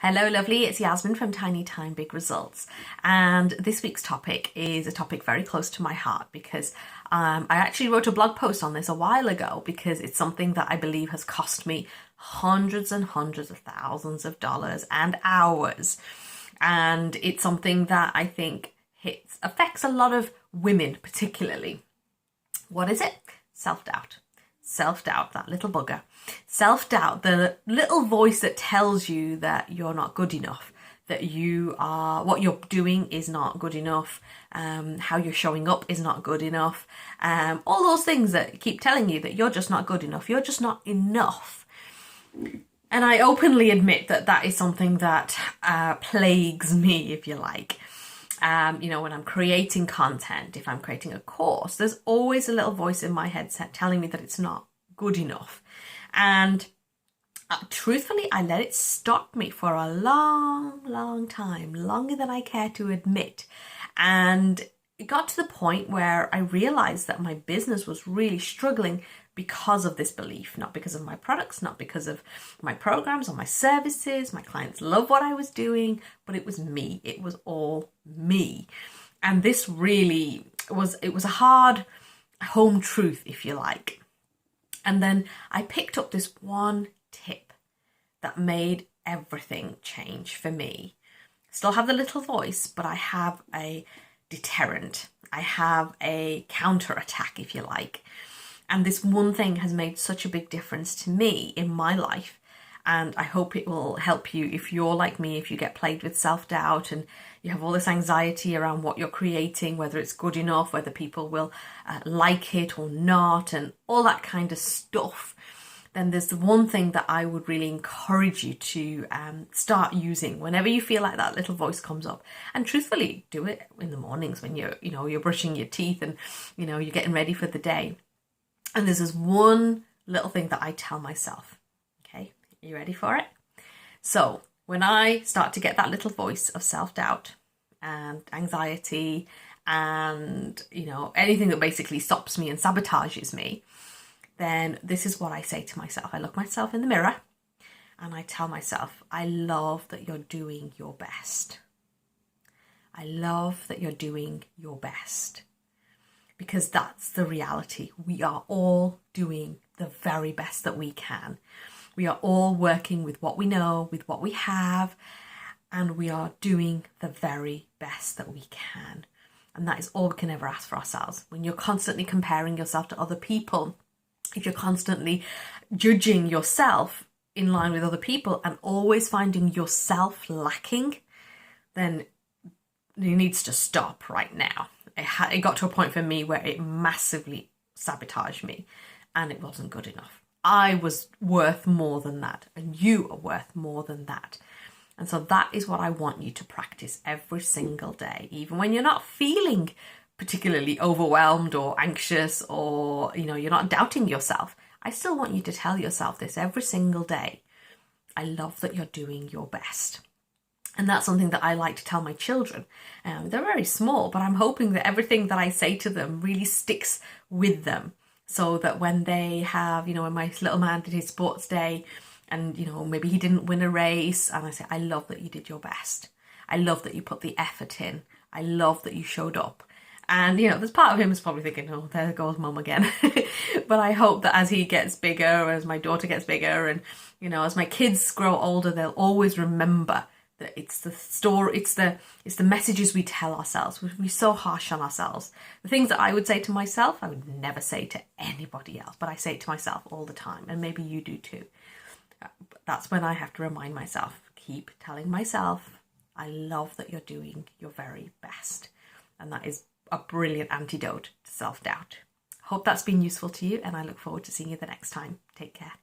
Hello lovely, it's Yasmin from Tiny Time Big Results, and this week's topic is a topic very close to my heart because I actually wrote a blog post on this a while ago because it's something that I believe has cost me hundreds and hundreds of thousands of dollars and hours, and it's something that I think affects a lot of women particularly. What is it? Self-doubt. Self-doubt, that little bugger. Self-doubt, the little voice that tells you that you're not good enough, that what you're doing is not good enough, how you're showing up is not good enough, all those things that keep telling you that you're just not good enough, you're just not enough. And I openly admit that that is something that plagues me, if you like. When I'm creating content, if I'm creating a course, there's always a little voice in my head telling me that it's not good enough. And truthfully, I let it stop me for a long time, longer than I care to admit. And it got to the point where I realized that my business was really struggling because of this belief, not because of my products, not because of my programs or my services. My clients love what I was doing, but it was me. It was all me. And this really was a hard home truth, if you like. And then I picked up this one tip that made everything change for me. Still have the little voice, but I have a deterrent. I have a counter-attack, if you like. And this one thing has made such a big difference to me in my life. And I hope it will help you if you're like me, if you get plagued with self-doubt and you have all this anxiety around what you're creating, whether it's good enough, whether people will like it or not, and all that kind of stuff. Then there's the one thing that I would really encourage you to start using whenever you feel like that little voice comes up. And truthfully, do it in the mornings when you're brushing your teeth and you're getting ready for the day. And there's this one little thing that I tell myself. Okay, are you ready for it? So when I start to get that little voice of self-doubt and anxiety and, anything that basically stops me and sabotages me, then this is what I say to myself. I look myself in the mirror and I tell myself, I love that you're doing your best. I love that you're doing your best. Because that's the reality. We are all doing the very best that we can. We are all working with what we know, with what we have, and we are doing the very best that we can. And that is all we can ever ask for ourselves. When you're constantly comparing yourself to other people, if you're constantly judging yourself in line with other people and always finding yourself lacking, then it needs to stop right now. It got to a point for me where it massively sabotaged me and it wasn't good enough. I was worth more than that and you are worth more than that. And so that is what I want you to practice every single day, even when you're not feeling particularly overwhelmed or anxious or, you're not doubting yourself. I still want you to tell yourself this every single day. I love that you're doing your best. And that's something that I like to tell my children. They're very small, but I'm hoping that everything that I say to them really sticks with them so that when they have, when my little man did his sports day and, maybe he didn't win a race, and I say, I love that you did your best. I love that you put the effort in. I love that you showed up. And, there's part of him is probably thinking, oh, there goes mum again. But I hope that as he gets bigger, as my daughter gets bigger and, as my kids grow older, they'll always remember that it's the story, it's the messages we tell ourselves. We're so harsh on ourselves. The things that I would say to myself, I would never say to anybody else, but I say it to myself all the time, and maybe you do too. That's when I have to remind myself, keep telling myself, I love that you're doing your very best. And that is a brilliant antidote to self-doubt. Hope that's been useful to you, and I look forward to seeing you the next time. Take care.